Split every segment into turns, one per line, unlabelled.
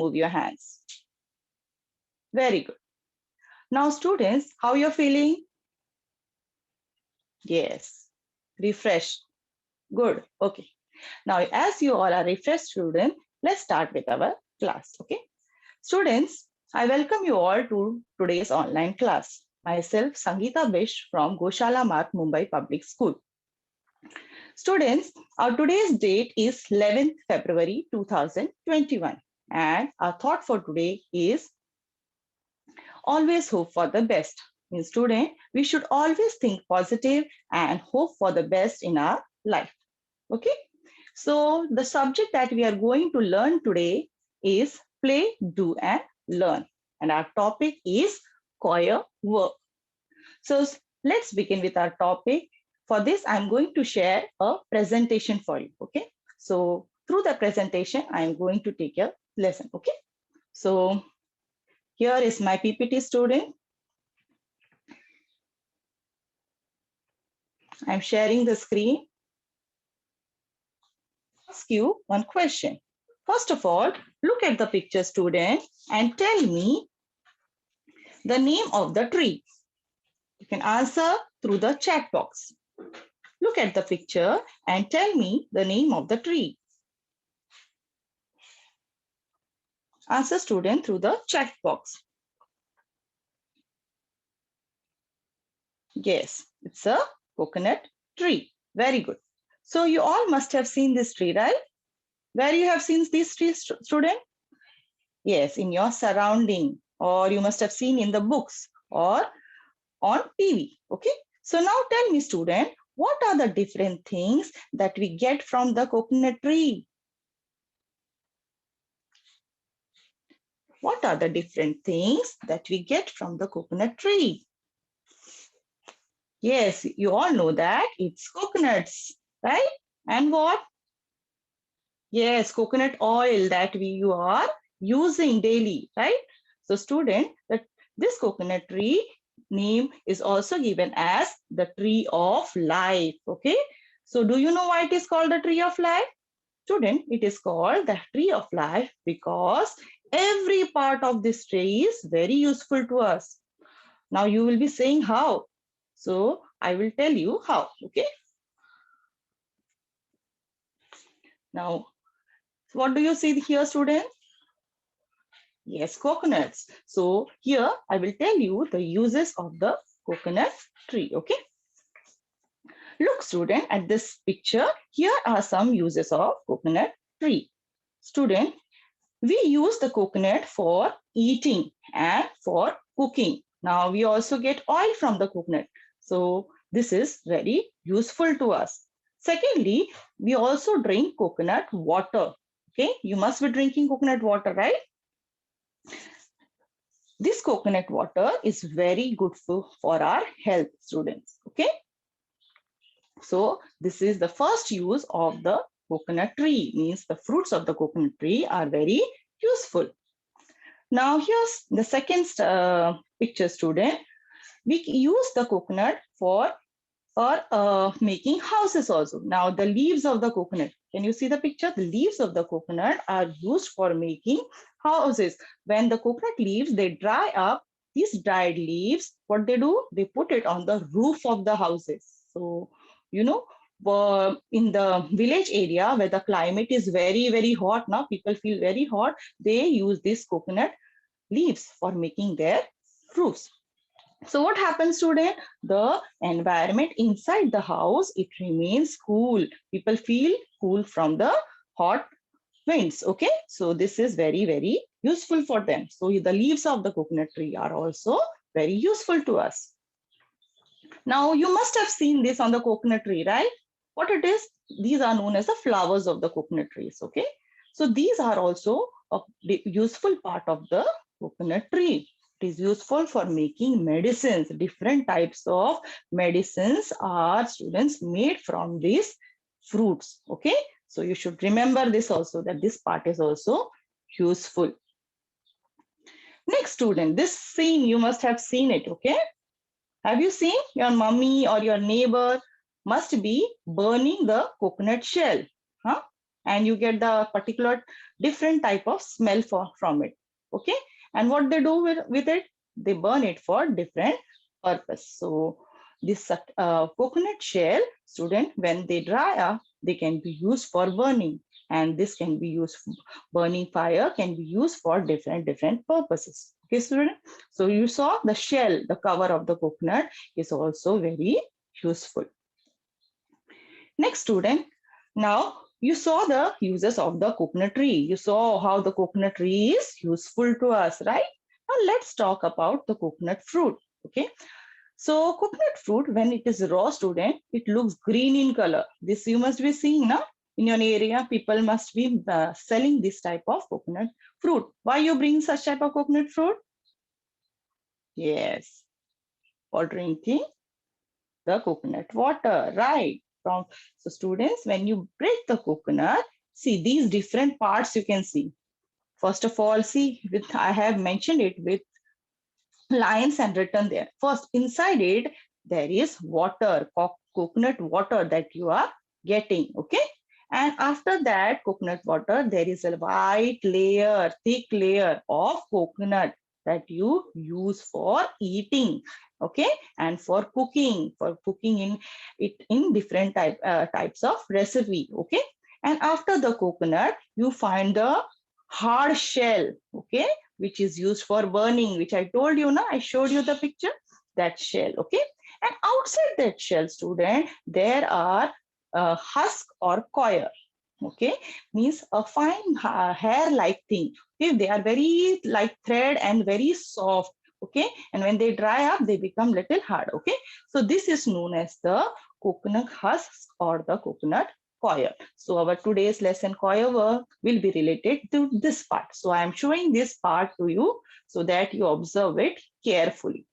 remove your hands. Very good. Now students, how you're feeling? Yes, refreshed. Good. Okay. Now, as you all are refreshed students, let's start with our class. Okay. Students, I welcome you all to today's online class. Myself, Sangeeta Bish from Goshala Mark Mumbai Public School. Students, our today's date is 11th February 2021 and our thought for today is always hope for the best. In student, we should always think positive and hope for the best in our life. Okay. So the subject that we are going to learn today is play, do and learn. And our topic is choir work. So let's begin with our topic. For this, I'm going to share a presentation for you. Okay. So through the presentation, I'm going to take a lesson. Okay. So here is my PPT student. I'm sharing the screen. Ask you one question. First of all, look at the picture, student, and tell me the name of the tree. You can answer through the chat box. Look at the picture and tell me the name of the tree. Answer, student, through the chat box. Yes, it's a coconut tree. Very good. So you all must have seen this tree, right? Where you have seen this tree, student? Yes, in your surrounding, or you must have seen in the books or on TV. Okay. So now tell me, student, what are the different things that we get from the coconut tree? What are the different things that we get from the coconut tree? Yes, you all know that it's coconuts, right? And what? Yes, coconut oil that you are using daily, right? So student, that this coconut tree name is also given as the tree of life. Okay. So do you know why it is called the tree of life? Student, it is called the tree of life because every part of this tree is very useful to us. Now you will be saying how. So I will tell you how. Okay. Now, what do you see here, student? Yes, coconuts. So here I will tell you the uses of the coconut tree. Okay. Look, student, at this picture. Here are some uses of coconut tree. Student, we use the coconut for eating and for cooking. Now we also get oil from the coconut. So this is very useful to us. Secondly, we also drink coconut water. Okay, you must be drinking coconut water, right? This coconut water is very good for our health, students. Okay. So this is the first use of the coconut tree, means the fruits of the coconut tree are very useful. Now here's the second picture, student. We use the coconut for making houses also. Now the leaves of the coconut, can you see the picture? The leaves of the coconut are used for making houses. When the coconut leaves, they dry up. These dried leaves, what they do? They put it on the roof of the houses. So, you know, in the village area where the climate is very, very hot now, people feel very hot, they use this coconut leaves for making their roofs. So what happens, student? The environment inside the house, it remains cool. People feel cool from the hot winds. Okay. So this is very, very useful for them. So the leaves of the coconut tree are also very useful to us. Now you must have seen this on the coconut tree, right? What it is? These are known as the flowers of the coconut trees. Okay. So these are also a useful part of the coconut tree. It is useful for making medicines. Different types of medicines are, students, made from these fruits. Okay. So you should remember this also, that this part is also useful. Next, student, this scene, you must have seen it. Okay. Have you seen your mummy or your neighbor must be burning the coconut shell? Huh? and you get the particular different type of smell from it. Okay, and what they do with it, they burn it for different purpose. So this coconut shell, student, when they dry up, they can be used for burning, and this can be used for burning fire, can be used for different purposes. Okay, student. So you saw the shell, the cover of the coconut is also very useful. Next, student, now you saw the uses of the coconut tree. You saw how the coconut tree is useful to us, right? Now let's talk about the coconut fruit. Okay, so coconut fruit, when it is raw, student, it looks green in color. This you must be seeing now. In your area, people must be selling this type of coconut fruit. Why you bring such type of coconut fruit? Yes, for drinking the coconut water, right? From so students, when you break the coconut, see these different parts you can see. First of all, see, with I have mentioned it with lines and written there. First, inside it, there is water, coconut water that you are getting, okay? And after that coconut water, there is a white layer, thick layer of coconut that you use for eating, okay? And for cooking in it in different types of recipe, okay? And after the coconut, you find the hard shell, okay, which is used for burning, which I told you now, I showed you the picture, that shell, okay? And outside that shell, student, there are husk or coir, okay, means a fine hair-like thing. Okay, they are very like thread and very soft, okay, and when they dry up, they become little hard, okay? So this is known as the coconut husk or the coconut coir. So our today's lesson coir work will be related to this part. So I am showing this part to you so that you observe it carefully,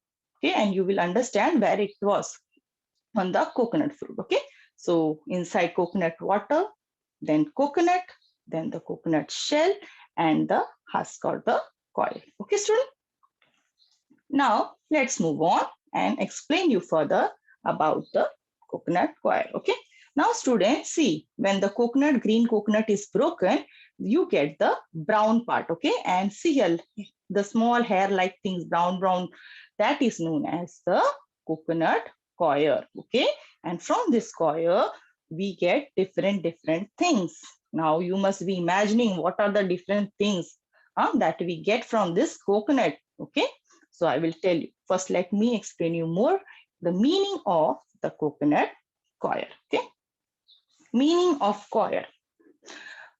okay, and you will understand where it was on the coconut fruit, okay? So inside coconut water, then the coconut shell, and the husk or the coil. Okay, student? Now, let's move on and explain you further about the coconut coil. Okay. Now, students, see, when the green coconut is broken, you get the brown part. Okay. And see here, the small hair-like things, brown, that is known as the coconut coir. Okay. And from this coir, we get different things. Now, you must be imagining what are the different things that we get from this coconut. Okay. So I will tell you. First, let me explain you more the meaning of the coconut coir. Okay. Meaning of coir.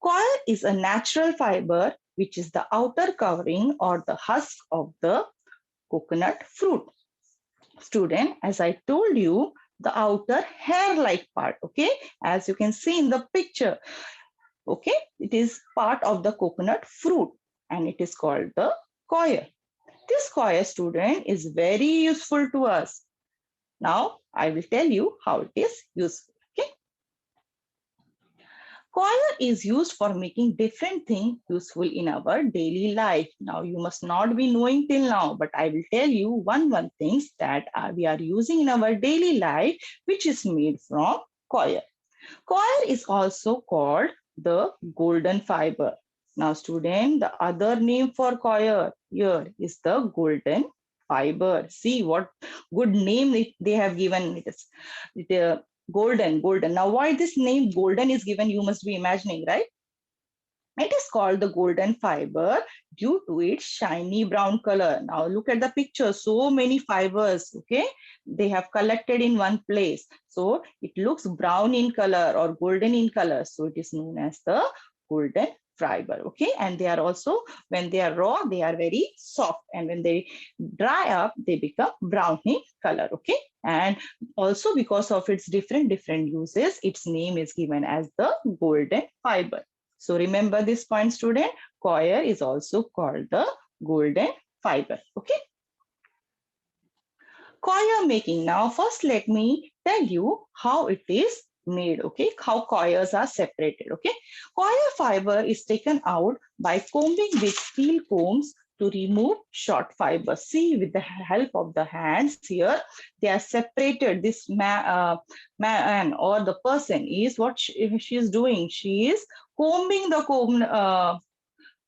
Coir is a natural fiber which is the outer covering or the husk of the coconut fruit. Student, as I told you, the outer hair-like part, okay, as you can see in the picture, okay, it is part of the coconut fruit and it is called the coir. This coir, student, is very useful to us. Now, I will tell you how it is useful. Okay. Coir is used for making different things useful in our daily life. Now, you must not be knowing till now, but I will tell you one things that we are using in our daily life, which is made from coir. Coir is also called the golden fiber. Now, student, the other name for coir here is the golden fiber. See what good name they have given it is. The golden. Now, why this name golden is given, you must be imagining, right? It is called the golden fiber due to its shiny brown color. Now look at the picture, so many fibers, okay? They have collected in one place. So it looks brown in color or golden in color. So it is known as the golden fiber, okay? And they are also, when they are raw, they are very soft. And when they dry up, they become brown in color, okay? And also because of its different uses, its name is given as the golden fiber. So remember this point, student, coir is also called the golden fiber, okay? Coir making. Now, first let me tell you how it is made, okay? How coils are separated, okay? Coir fiber is taken out by combing with steel combs to remove short fibers. See, with the help of the hands here, they are separated. This man or the person is what she is doing. She is combing the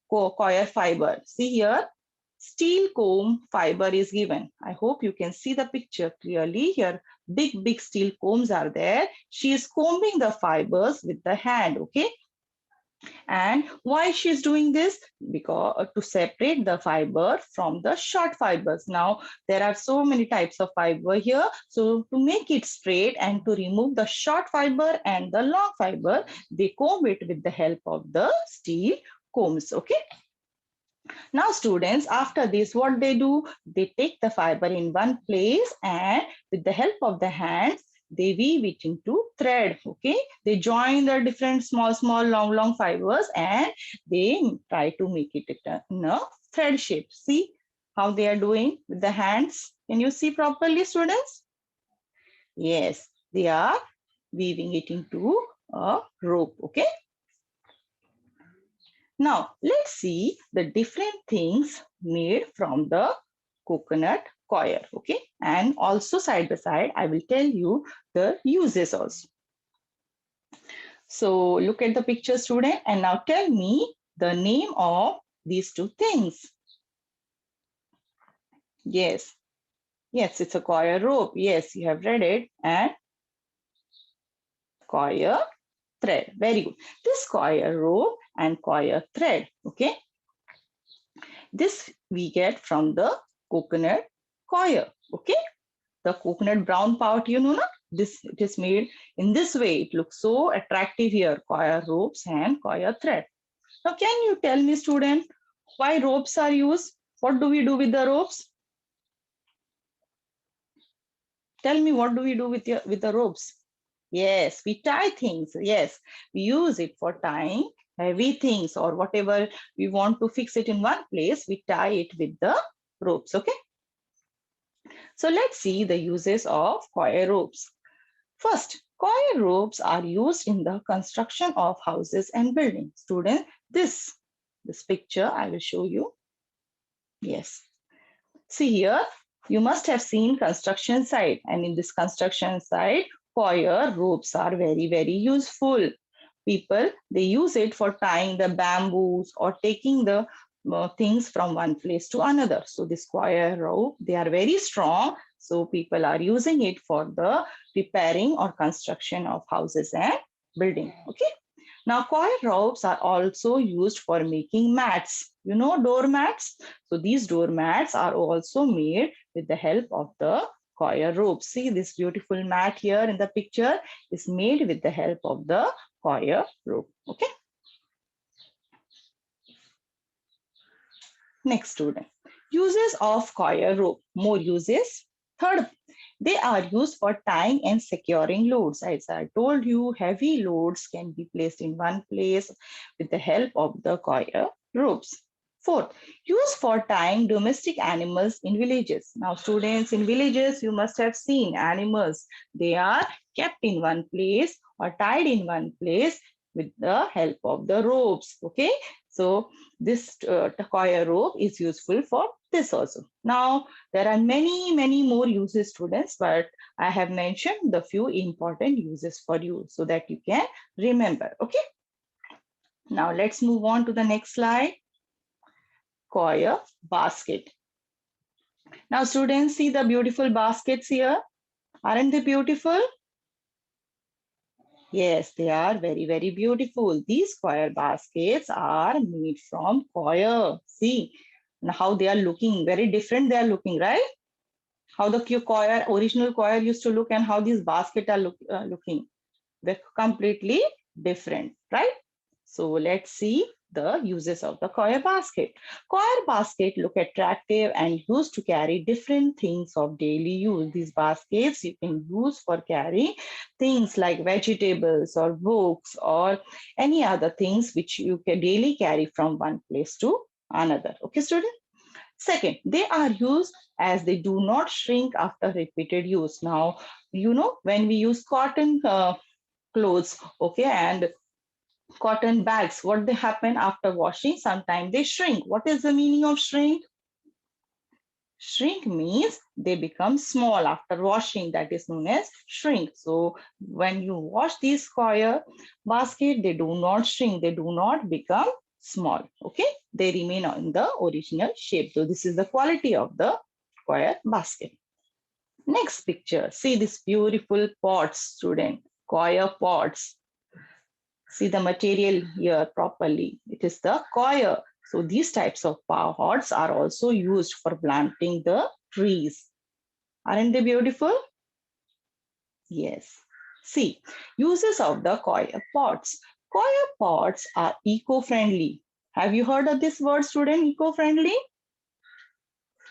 coir fiber. See here, steel comb fiber is given. I hope you can see the picture clearly here. Big steel combs are there. She is combing the fibers with the hand, okay? And why she's doing this? Because to separate the fiber from the short fibers. Now there are so many types of fiber here. So to make it straight and to remove the short fiber and the long fiber, they comb it with the help of the steel combs. Okay. Now students, after this, what they do? They take the fiber in one place and with the help of the hands, they weave it into thread. Okay, they join the different small long fibers and they try to make it in a thread shape. See how they are doing with the hands. Can you see properly, students? Yes, they are weaving it into a rope. Okay. Now let's see the different things made from the coconut coir, okay? And also side by side, I will tell you the uses also. So look at the picture, student, and now tell me the name of these two things. Yes, it's a coir rope. Yes, you have read it. And coir thread. Very good. This coir rope and coir thread, okay? This we get from the coconut coir, okay? The coconut brown part, you know, this it is made in this way. It looks so attractive here, coir ropes and coir thread. Now, can you tell me, student, why ropes are used? What do we do with the ropes? Tell me, what do we do with the ropes? Yes, we tie things. Yes, we use it for tying heavy things or whatever we want to fix it in one place. We tie it with the ropes. Okay. So let's see the uses of coir ropes. First, coir ropes are used in the construction of houses and buildings. Students, this picture I will show you. Yes. See here, you must have seen construction site, and in this construction site, coir ropes are very useful. People, they use it for tying the bamboos or taking the things from one place to another. So this coir rope, they are very strong. So people are using it for the repairing or construction of houses and building. Okay. Now, coir ropes are also used for making mats. You know, door mats. So these door mats are also made with the help of the coir rope. See this beautiful mat here in the picture is made with the help of the coir rope. Okay. Next, student. Uses of coir rope. More uses. Third, they are used for tying and securing loads. As I told you, heavy loads can be placed in one place with the help of the coir ropes. Fourth, used for tying domestic animals in villages. Now, students, in villages, you must have seen animals. They are kept in one place or tied in one place with the help of the ropes. Okay, so this coir rope is useful for this also. Now, there are many more uses, students, but I have mentioned the few important uses for you so that you can remember. Okay. Now, let's move on to the next slide. Coir basket. Now, students, see the beautiful baskets here. Aren't they beautiful? Yes, they are very beautiful. These coir baskets are made from coir. See how they are looking, very different they are looking, right? How the coir, original coir used to look and how these baskets are looking. They're completely different, right? So let's see the uses of the coir basket. Coir basket look attractive and used to carry different things of daily use. These baskets you can use for carrying things like vegetables or books or any other things which you can daily carry from one place to another. Okay, student? Second, they are used as they do not shrink after repeated use. Now, you know, when we use cotton clothes, okay, and cotton bags, what they happen after washing? Sometimes they shrink. What is the meaning of shrink? Shrink means they become small after washing. That is known as shrink. So when you wash these coir basket, they do not shrink. They do not become small. Okay, they remain in the original shape. So this is the quality of the coir basket. Next picture. See this beautiful pots, student. Coir pots. See the material here properly. It is the coir. So these types of pots are also used for planting the trees. Aren't they beautiful? Yes. See, uses of the coir pots. Coir pots are eco-friendly. Have you heard of this word, student? Eco-friendly?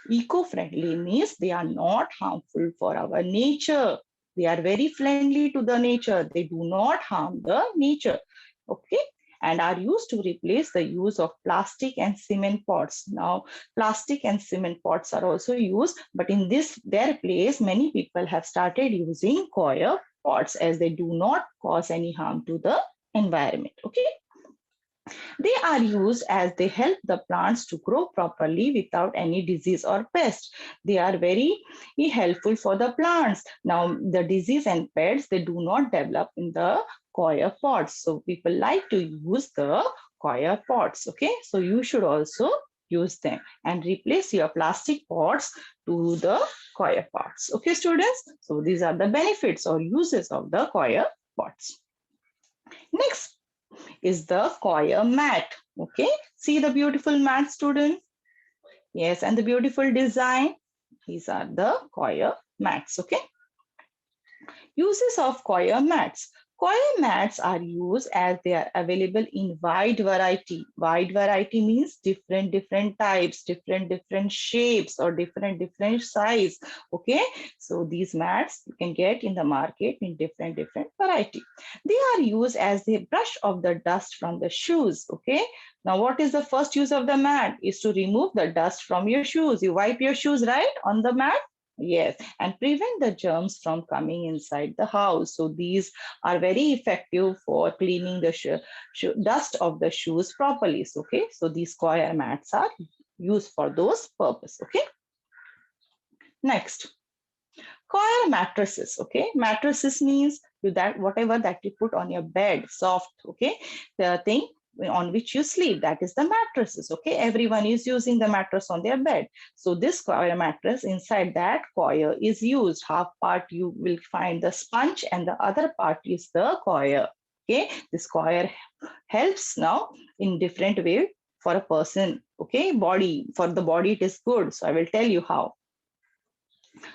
Eco-friendly means they are not harmful for our nature. They are very friendly to the nature. They do not harm the nature. Okay. And are used to replace the use of plastic and cement pots. Now, plastic and cement pots are also used, but in their place, many people have started using coir pots as they do not cause any harm to the environment. Okay. They are used as they help the plants to grow properly without any disease or pest. They are very helpful for the plants. Now, the disease and pests, they do not develop in the coir pots. So people like to use the coir pots. Okay, so you should also use them and replace your plastic pots to the coir pots. Okay, students. So these are the benefits or uses of the coir pots. Next is the coir mat. Okay, see the beautiful mat, student. Yes, and the beautiful design. These are the coir mats. Okay, uses of coir mats. Coir mats are used as they are available in wide variety. Wide variety means different types, different shapes, or different size. Okay, so these mats you can get in the market in different variety. They are used as they brush off the dust from the shoes. Okay, now what is the first use of the mat? Is to remove the dust from your shoes. You wipe your shoes, right, on the mat. Yes, and prevent the germs from coming inside the house. So these are very effective for cleaning the dust of the shoes properly. So, okay, so these coir mats are used for those purpose. Okay, next, coir mattresses. Okay, mattresses means that whatever that you put on your bed, soft. Okay, the thing on which you sleep, that is the mattresses. Okay, everyone is using the mattress on their bed. So this coir mattress, inside that coir is used. Half part you will find the sponge and the other part is the coir. Okay, this coir helps now in different way for a person. Okay, body, for the body it is good. So I will tell you how.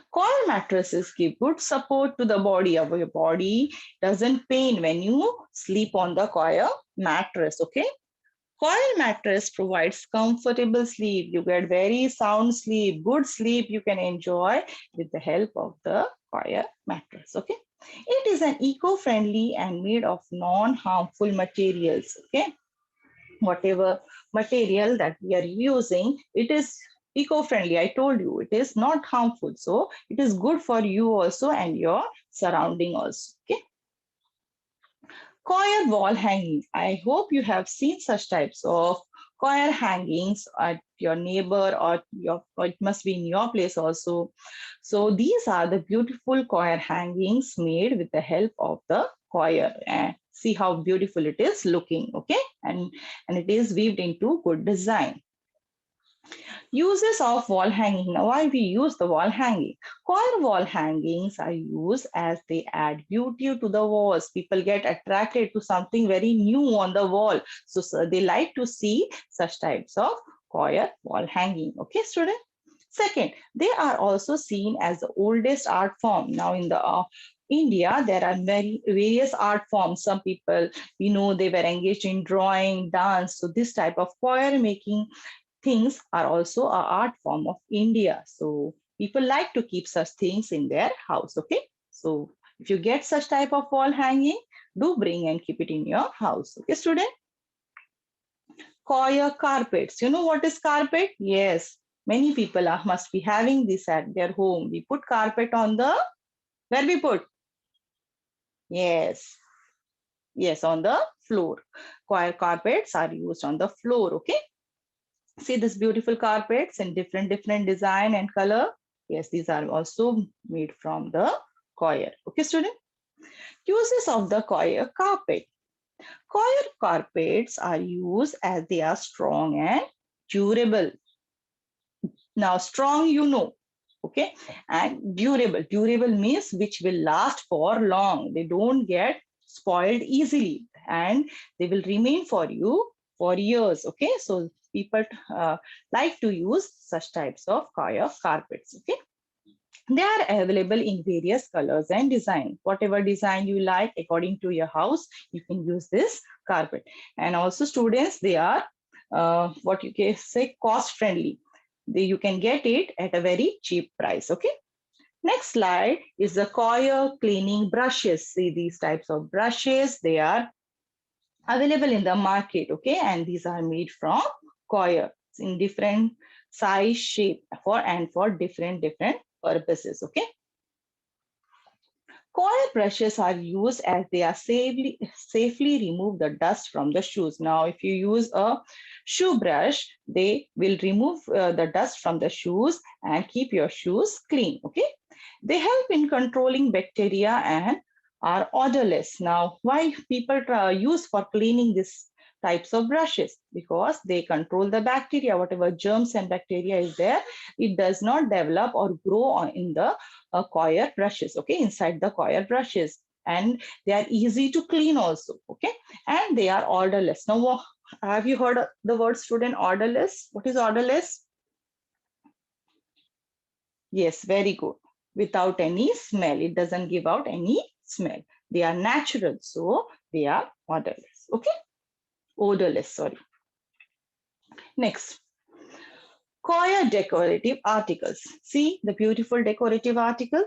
Coir mattresses give good support to the body. Our body doesn't pain when you sleep on the coir mattress. Okay, coil mattress provides comfortable sleep. You get very sound sleep, good sleep you can enjoy with the help of the coir mattress. Okay, it is an eco-friendly and made of non-harmful materials. Okay, whatever material that we are using, it is eco-friendly. I told you it is not harmful, so it is good for you also and your surrounding also. Okay, coir wall hanging. I hope you have seen such types of coir hangings at your neighbor or it must be in your place also. So these are the beautiful coir hangings made with the help of the coir. And see how beautiful it is looking. Okay, and it is weaved into good design. Uses of wall hanging. Now, why we use the wall hanging? Coir wall hangings are used as they add beauty to the walls. People get attracted to something very new on the wall. So they like to see such types of coir wall hanging. Okay, student? Second, they are also seen as the oldest art form. Now, in the India, there are various art forms. Some people, they were engaged in drawing, dance. So this type of coir making things are also a art form of India. So people like to keep such things in their house. Okay. So if you get such type of wall hanging, do bring and keep it in your house. Okay, student? Coir carpets. You know what is carpet? Yes. Many people must be having this at their home. We put carpet on the, where we put? Yes. Yes, on the floor. Coir carpets are used on the floor. Okay. See this beautiful carpets in different design and color. Yes, these are also made from the coir. Okay, student. Uses of the coir carpet. Coir carpets are used as they are strong and durable. Now, strong, you know, okay, and durable. Durable means which will last for long. They don't get spoiled easily, and they will remain for you for years. Okay, so people like to use such types of coir carpets. Okay, they are available in various colors and design. Whatever design you like, according to your house, you can use this carpet. And also, students, they are what you can say cost friendly. You can get it at a very cheap price. Okay. Next slide is the coir cleaning brushes. See these types of brushes, they are available in the market. Okay. And these are made from coir in different size, shape for different purposes. Okay. Coir brushes are used as they are safely remove the dust from the shoes. Now, if you use a shoe brush, they will remove the dust from the shoes and keep your shoes clean. Okay. They help in controlling bacteria and are odorless. Now, why people use for cleaning this types of brushes? Because they control the bacteria, whatever germs and bacteria is there, it does not develop or grow in the coir brushes, okay, inside the coir brushes. And they are easy to clean also, okay, and they are odorless. Now, have you heard the word, student, odorless? What is odorless? Yes, very good. Without any smell, it doesn't give out any smell. They are natural, so they are odorless, okay, odorless, sorry. Next, coir decorative articles. See the beautiful decorative articles.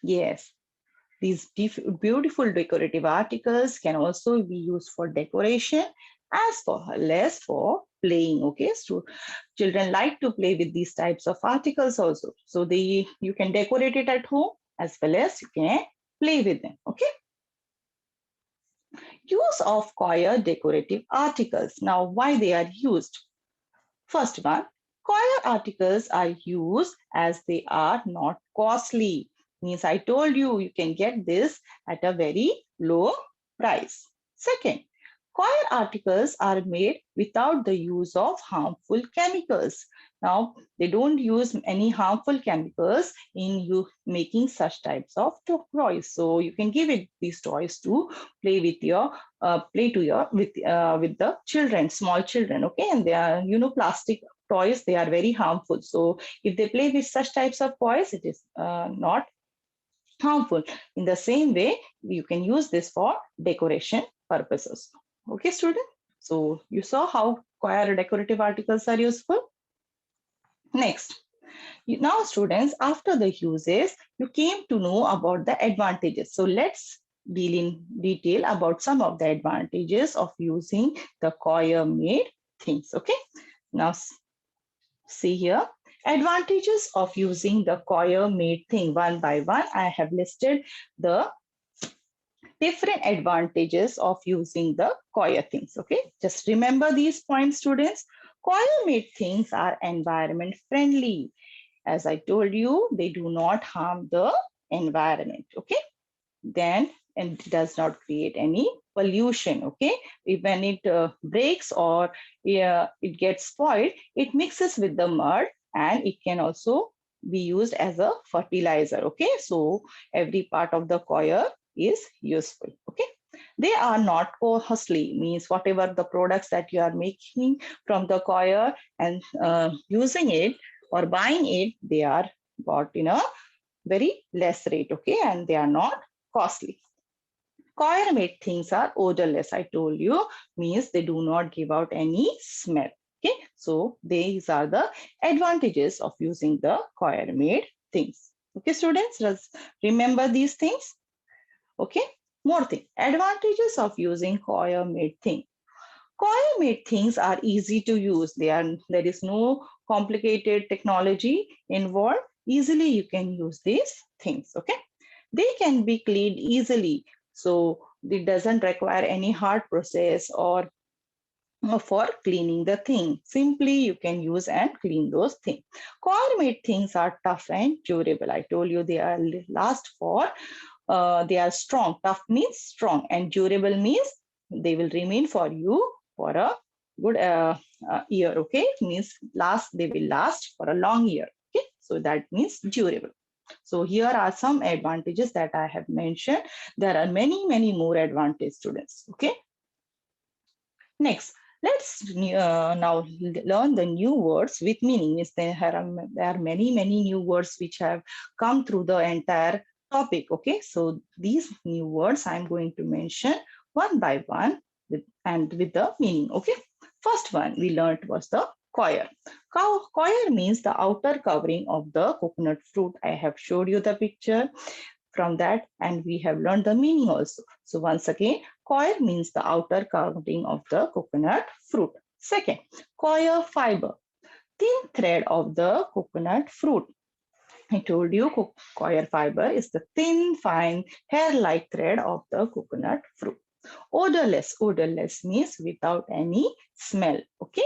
Yes, these beautiful decorative articles can also be used for decoration as well as for playing. Okay, so children like to play with these types of articles also. So you can decorate it at home as well as you can play with them. Okay. Use of coir decorative articles. Now, why they are used? First one, coir articles are used as they are not costly. Means I told you, you can get this at a very low price. Second, coir articles are made without the use of harmful chemicals. Now, they don't use any harmful chemicals in you making such types of toys. So you can give it these toys to play with your play to your with the children, small children. Okay, and they are plastic toys. They are very harmful. So if they play with such types of toys, it is not harmful. In the same way, you can use this for decoration purposes. Okay, student. So you saw how coir decorative articles are useful. Next, now students, after the uses, you came to know about the advantages. So let's deal in detail about some of the advantages of using the coir made things. Okay, now see here. Advantages of using the coir made thing. One by one, I have listed the different advantages of using the coir things. Okay, just remember these points, students. Coir made things are environment friendly. As I told you, they do not harm the environment. Okay, then and it does not create any pollution. Okay, when it breaks or it gets spoiled, it mixes with the mud and it can also be used as a fertilizer. Okay, so every part of the coir is useful. Okay, they are not costly, means whatever the products that you are making from the coir and using it or buying it, they are bought in a very less rate. Okay, and they are not costly. Coir made things are odorless, I told you, means they do not give out any smell. Okay, so these are the advantages of using the coir made things. Okay, students, just remember these things. Okay, more thing. Advantages of using coir made thing. Coil made things are easy to use. There is no complicated technology involved. Easily you can use these things. Okay, they can be cleaned easily, so it doesn't require any hard process or for cleaning the thing. Simply you can use and clean those things. Coir made things are tough and durable. I told you they are last for, they are strong. Tough means strong and durable means they will remain for you for a good year. Okay, means they will last for a long year. Okay, so that means durable. So here are some advantages that I have mentioned. There are many more advantages, students. Okay. Next, let's now learn the new words with meaning. Means there are many new words which have come through the entire topic. Okay, so these new words I'm going to mention one by one with the meaning. Okay, first one we learned was the coir. Coir means the outer covering of the coconut fruit. I have showed you the picture from that and we have learned the meaning also. So once again, coir means the outer covering of the coconut fruit. Second, coir fiber, thin thread of the coconut fruit. I told you coir fiber is the thin, fine, hair-like thread of the coconut fruit. Odorless, odorless means without any smell. Okay.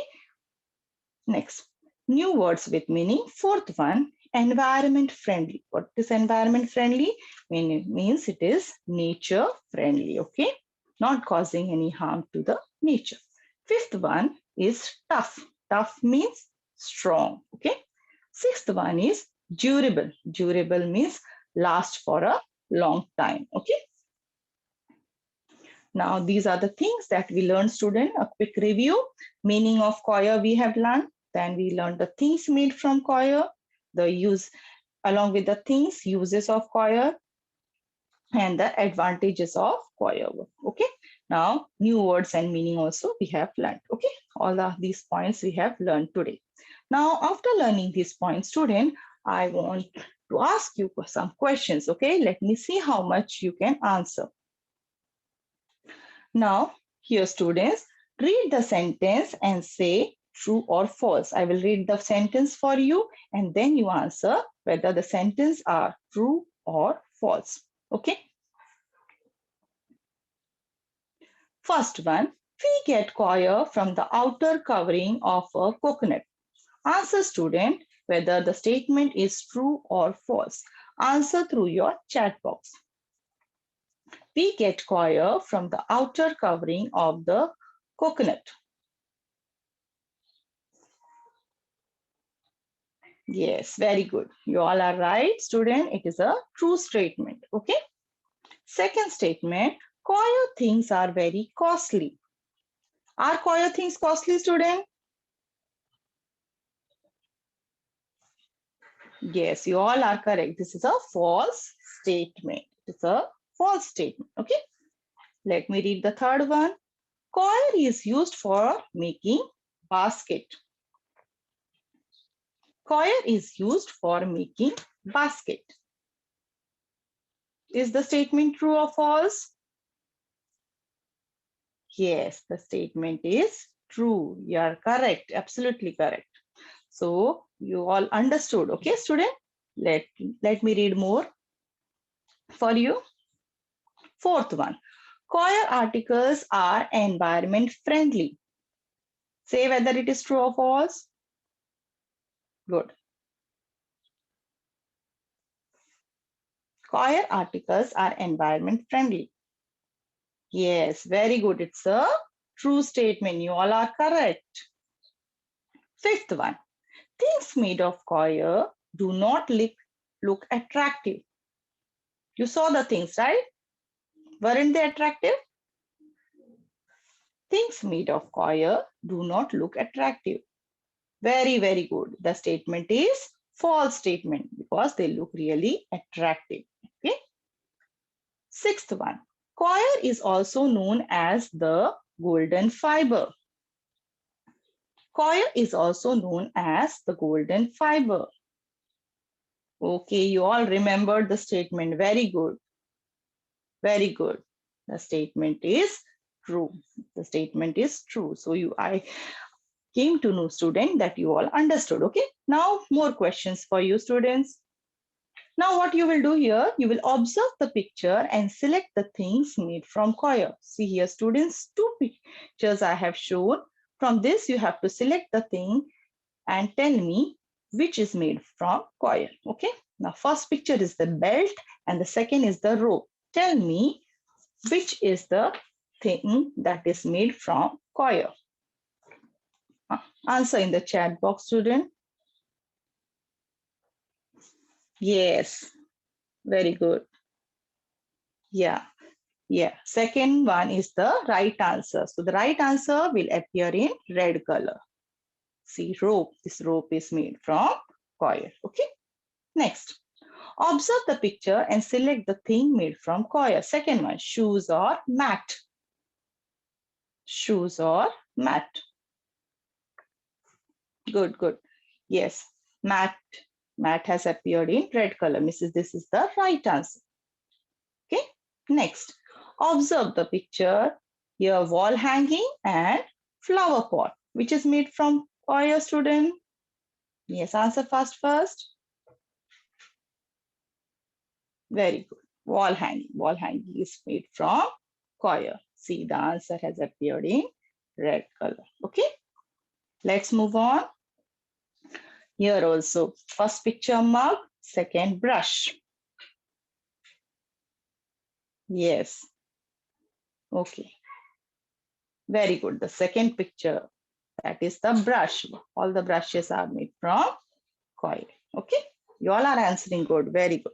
Next, new words with meaning. Fourth one, environment friendly. What is environment friendly? Means it is nature friendly. Okay, not causing any harm to the nature. Fifth one is tough. Tough means strong. Okay. Sixth one is durable. Durable means last for a long time. Okay. Now these are the things that we learned, student. A quick review. Meaning of coir we have learned. Then we learned the things made from coir, the use along with the things, uses of coir, and the advantages of coir work. Okay. Now new words and meaning also we have learned. Okay. All of these points we have learned today. Now after learning these points, student, I want to ask you some questions. Okay. Let me see how much you can answer. Now, here students, read the sentence and say true or false. I will read the sentence for you and then you answer whether the sentence are true or false. Okay. First one, we get coir from the outer covering of a coconut. Answer, student, whether the statement is true or false. Answer through your chat box. We get coir from the outer covering of the coconut. Yes, very good. You all are right, student. It is a true statement. Okay. Second statement, coir things are very costly. Are coir things costly, student? Yes, you all are correct. This is a false statement. It's a false statement. Okay. Let me read the third one. Coir is used for making basket. Coir is used for making basket. Is the statement true or false? Yes, the statement is true. You are correct. Absolutely correct. So you all understood. Okay, student? Let me read more for you. Fourth one. Coir articles are environment friendly. Say whether it is true or false. Good. Coir articles are environment friendly. Yes, very good. It's a true statement. You all are correct. Fifth one. Things made of coir do not look attractive. You saw the things, right? Weren't they attractive? Things made of coir do not look attractive. Very good. The statement is false statement because they look really attractive. Okay. Sixth one. Coir is also known as the golden fiber. Coir is also known as the golden fiber. Okay, you all remembered the statement. Very good. Very good. The statement is true. The statement is true. So I came to know, student, that you all understood. Okay. Now more questions for you, students. Now what you will do here, you will observe the picture and select the things made from coir. See here, students, two pictures I have shown. From this, you have to select the thing and tell me which is made from coir. Okay. Now, first picture is the belt and the second is the rope. Tell me which is the thing that is made from coir. Answer in the chat box, student. Yes, very good. Yeah, yeah. Second one is the right answer. So the right answer will appear in red color. See, rope. This rope is made from coir. Okay. Next, observe the picture and select the thing made from coir. Second one, shoes or mat. Shoes or mat. Good, good. Yes, mat. Mat has appeared in red color. Mrs. This is the right answer. Okay. Next, observe the picture. Here, wall hanging and flower pot, which is made from coir, student. Yes, answer fast first. Very good. Wall hanging. Wall hanging is made from coir. See, the answer has appeared in red color. Okay. Let's move on. Here also, first picture mug, second brush. Yes. Okay. Very good. The second picture, that is the brush. All the brushes are made from coir. Okay. You all are answering good. Very good.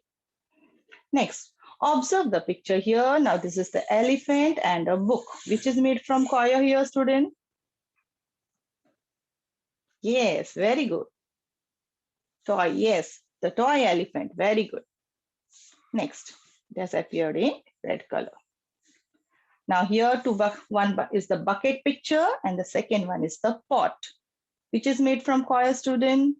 Next, observe the picture here. Now this is the elephant and a book, which is made from coir here, student. Yes, very good. Toy, yes, the toy elephant, very good. Next, it has appeared in red color. Now here one is the bucket picture and the second one is the pot, which is made from coir, student.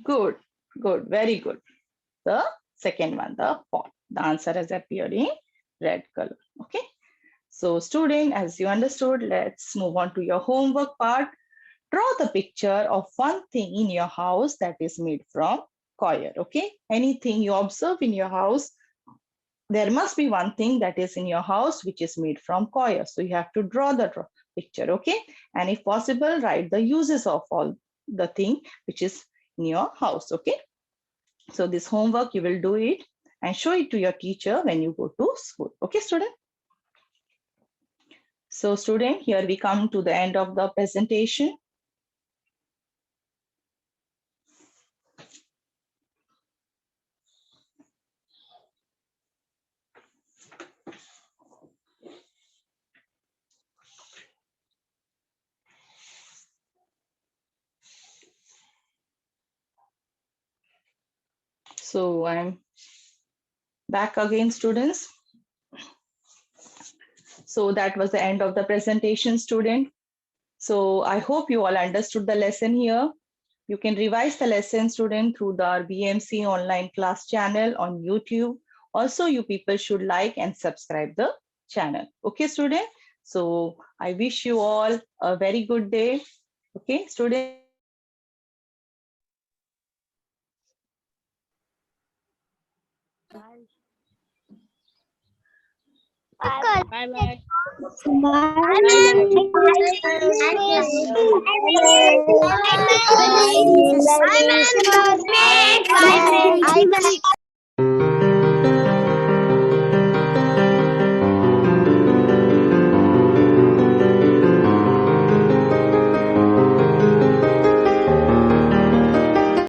Good, good, very good. The second one, the pot. The answer has appeared in red color. Okay. So student, as you understood, let's move on to your homework part. Draw the picture of one thing in your house that is made from coir. Okay. Anything you observe in your house, there must be one thing that is in your house which is made from coir. So you have to draw the picture. Okay. And if possible, write the uses of all the thing which is in your house. Okay. So this homework, you will do it and show it to your teacher when you go to school. Okay, student? So student, here we come to the end of the presentation. So I'm back again, students. So that was the end of the presentation, student. So I hope you all understood the lesson here. You can revise the lesson, student, through the BMC online class channel on YouTube. Also, you people should like and subscribe the channel. Okay, student? So I wish you all a very good day. Okay, student?
Bye bye.
Bye bye.